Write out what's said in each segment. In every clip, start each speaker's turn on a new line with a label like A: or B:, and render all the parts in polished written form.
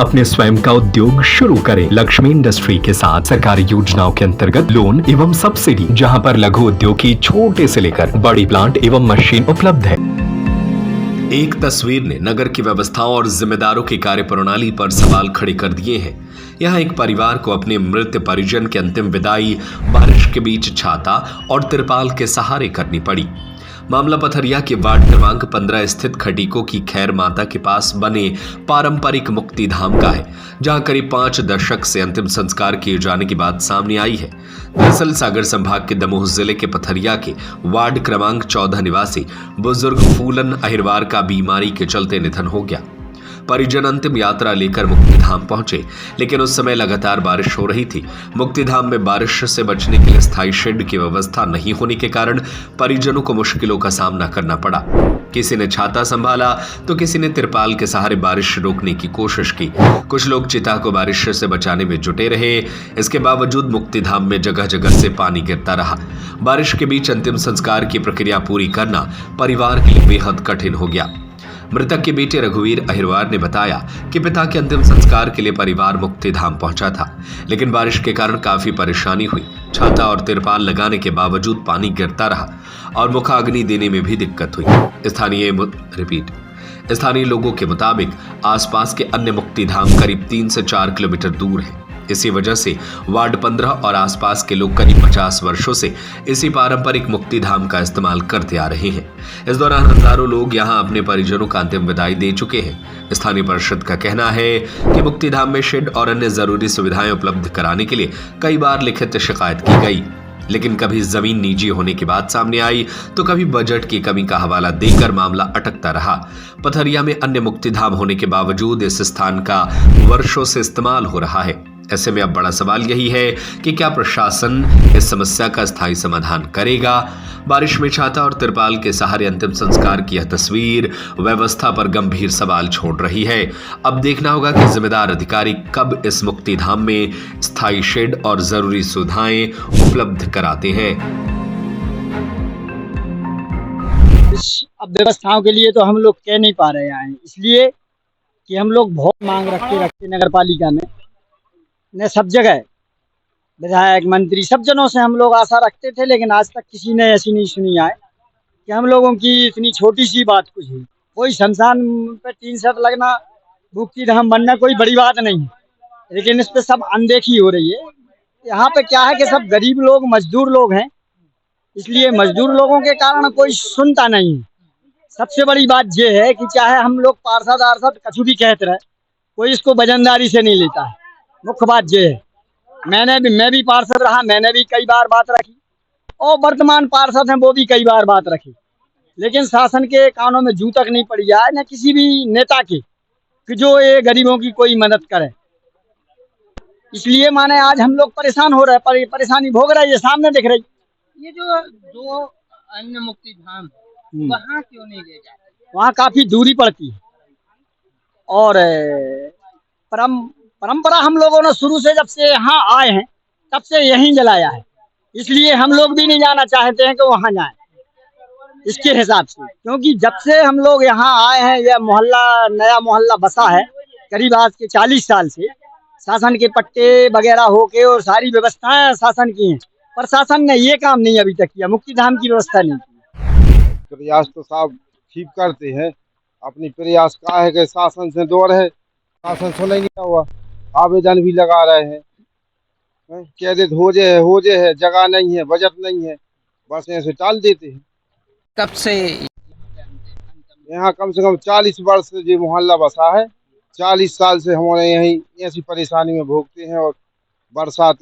A: अपने स्वयं का उद्योग शुरू करें। लक्ष्मी इंडस्ट्री के साथ सरकारी योजनाओं के अंतर्गत लोन एवं सब्सिडी, जहां पर लघु उद्योग की छोटे से लेकर बड़ी प्लांट एवं मशीन उपलब्ध है। एक तस्वीर ने नगर की व्यवस्थाओं और जिम्मेदारों की कार्यप्रणाली पर सवाल खड़े कर दिए हैं। यहाँ एक परिवार को अपने मृत परिजन की अंतिम विदाई बारिश के बीच छाता और तिरपाल के सहारे करनी पड़ी। मामला पथरिया के वार्ड क्रमांक 15 स्थित खटीको की खैर माता के पास बने पारंपरिक मुक्ति धाम का है, जहां करीब 5 दशक से अंतिम संस्कार किए जाने की बात सामने आई है। दरअसल सागर संभाग के दमोह जिले के पथरिया के वार्ड क्रमांक 14 निवासी बुजुर्ग फूलन अहिरवार का बीमारी के चलते निधन हो गया। परिजन अंतिम यात्रा लेकर मुक्तिधाम पहुंचे, लेकिन उस समय लगातार बारिश हो रही थी। मुक्तिधाम में बारिश से बचने के लिए स्थायी शेड की व्यवस्था नहीं होने के कारण परिजनों को मुश्किलों का सामना करना पड़ा। किसी ने छाता संभाला तो किसी ने तिरपाल के सहारे बारिश रोकने की कोशिश की। कुछ लोग चिता को बारिश से बचाने में जुटे रहे। इसके बावजूद मुक्तिधाम में जगह जगह से पानी गिरता रहा। बारिश के बीच अंतिम संस्कार की प्रक्रिया पूरी करना परिवार के लिए बेहद कठिन हो गया। मृतक के बेटे रघुवीर अहिरवार ने बताया कि पिता के अंतिम संस्कार के लिए परिवार मुक्तिधाम पहुंचा था, लेकिन बारिश के कारण काफी परेशानी हुई। छाता और तिरपाल लगाने के बावजूद पानी गिरता रहा और मुखाग्नि देने में भी दिक्कत हुई। स्थानीय लोगों के मुताबिक आसपास के अन्य मुक्तिधाम करीब 3 से 4 किलोमीटर दूर है। इसी वजह से वार्ड 15 और आसपास के लोग करीब 50 वर्षों से इसी पारंपरिक मुक्तिधाम का इस्तेमाल करते आ रहे हैं। इस दौरान हजारों लोग यहां अपने परिजनों का अंतिम विदाई दे चुके हैं। स्थानीय परिषद का कहना है कि मुक्तिधाम में शेड और अन्य जरूरी सुविधाएं उपलब्ध कराने के लिए कई बार लिखित शिकायत की गई, लेकिन कभी जमीन निजी होने की बात सामने आई तो कभी बजट की कमी का हवाला देकर मामला अटकता रहा। पथरिया में अन्य मुक्तिधाम होने के बावजूद इस स्थान का वर्षों से इस्तेमाल हो रहा है। ऐसे में अब बड़ा सवाल यही है कि क्या प्रशासन इस समस्या का स्थायी समाधान करेगा। बारिश में छाता और तिरपाल के सहारे अंतिम संस्कार की यह तस्वीर व्यवस्था पर गंभीर सवाल छोड़ रही है। अब देखना होगा कि जिम्मेदार अधिकारी कब इस मुक्तिधाम में स्थायी शेड और जरूरी सुविधाएं उपलब्ध कराते हैं।
B: इस अब व्यवस्थाओं के लिए तो हम लोग कह नहीं पा रहे हैं, इसलिए कि हम लोग बहुत मांग रखते नगर पालिका में ने सब जगह विधायक मंत्री सब जनों से हम लोग आशा रखते थे, लेकिन आज तक किसी ने ऐसी नहीं सुनी है कि हम लोगों की इतनी छोटी सी बात कुछ है। कोई शमशान पे 3 सेट लगना, मुक्तिधाम बनना कोई बड़ी बात नहीं है, लेकिन इस पे सब अनदेखी हो रही है। यहाँ पे क्या है कि सब गरीब लोग मजदूर लोग हैं, इसलिए मजदूर लोगों के कारण कोई सुनता नहीं है। सबसे बड़ी बात यह है कि चाहे हम लोग पार्षद आर्षद कछु भी कहते रहे, कोई इसको वजनदारी से नहीं लेता है। मुख्य बात यह है, मैं भी पार्षद रहा, मैंने भी कई बार बात रखी और वर्तमान पार्षद हैं वो भी कई बार बात रखी, लेकिन शासन के कानों में जू तक नहीं पड़ी है न किसी भी नेता की कि जो ये गरीबों की कोई मदद करे। इसलिए माने आज हम लोग परेशान हो रहे हैं, परेशानी भोग रहे हैं, ये सामने दिख रही।
C: ये जो 2 अन्य मुक्तिधाम वहाँ क्यों नहीं ले जाते?
B: वहाँ काफी दूरी पड़ती है और परंपरा हम लोगों ने शुरू से जब से यहाँ आए हैं तब से यहीं जलाया है, इसलिए हम लोग भी नहीं जाना चाहते हैं कि वहाँ जाएं इसके हिसाब से, क्योंकि जब से हम लोग यहाँ आए हैं यह मोहल्ला नया मोहल्ला बसा है करीब आज के 40 साल से। शासन के पट्टे वगैरह होके और सारी व्यवस्थाएं शासन की हैं, प्रशासन ने ये काम नहीं अभी तक किया, मुक्तिधाम की व्यवस्था नहीं की।
D: प्रयास तो साहब ठीक करते हैं, अपनी प्रयास का है कि शासन से दूर है, शासन सुनेंगे क्या हुआ। आवेदन भी लगा रहे हैं, कह देते हो जाए है, जगह नहीं है, बजट नहीं है, बस ऐसे टाल देते हैं।
C: कब से
D: यहाँ कम से कम 40 वर्ष से जो मोहल्ला बसा है, 40 साल से हमारे यहीं ऐसी परेशानी में भोगते हैं और बरसात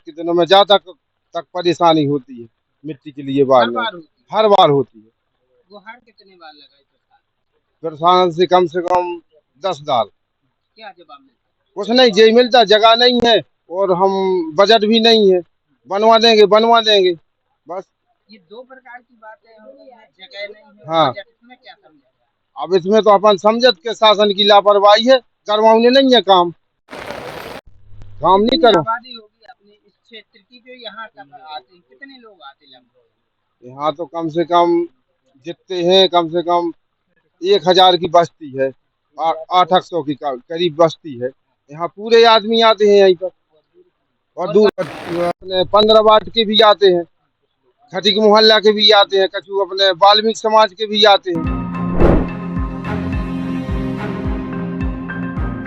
D: के दिनों में ज्यादा तक परेशानी होती है। मिट्टी के लिए हर बार होती है।
C: गुहार कितने बार लगाई
D: प्रशासन से कम 10 बार।
C: क्या जवाब मिलता?
D: कुछ नहीं, जे मिलता जगह नहीं है और हम बजट भी नहीं है, बनवा देंगे बस।
C: ये 2 प्रकार की बातें हो गई है, जगह नहीं है,
D: हाँ।
C: बजट में क्या समझा?
D: अब इसमें तो अपन समझत के शासन की लापरवाही है, करवाने नहीं है काम नहीं करो।
C: आबादी होगी अपने इस क्षेत्र की जो यहाँ तक आते हैं, कितने लोग आते लगभग?
D: यहाँ तो कम से कम जितने हैं कम से कम 1000 की बस्ती है 800 की करीब बस्ती है। यहाँ पूरे आदमी आते हैं यहीं पर, और दूर अपने 15 वार्ड के भी आते हैं, खटिक मोहल्ला के भी आते हैं, कछु अपने वाल्मीकि समाज के भी आते हैं।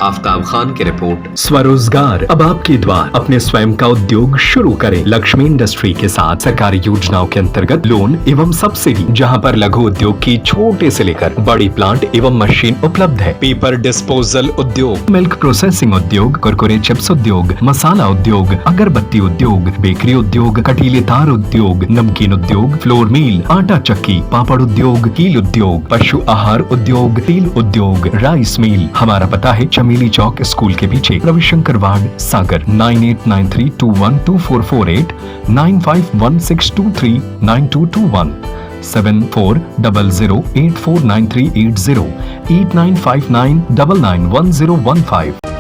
A: आफ्ताब खान की रिपोर्ट। स्वरोजगार अब आपके द्वार। अपने स्वयं का उद्योग शुरू करें। लक्ष्मी इंडस्ट्री के साथ सरकारी योजनाओं के अंतर्गत लोन एवं सब्सिडी, जहां पर लघु उद्योग की छोटे से लेकर बड़ी प्लांट एवं मशीन उपलब्ध है। पेपर डिस्पोजल उद्योग, मिल्क प्रोसेसिंग उद्योग, कुरकुरे चिप्स उद्योग, मसाला उद्योग, अगरबत्ती उद्योग, बेकरी उद्योग, कटीले तार उद्योग, नमकीन उद्योग, फ्लोर मिल, आटा चक्की, पापड़ उद्योग, कील उद्योग, पशु आहार उद्योग, तेल उद्योग, राइस मिल। हमारा पता है चमेली चौक स्कूल के पीछे, रविशंकर वार्ड, सागर। 9893212448, 9516239221, 7400849380, 8959991015।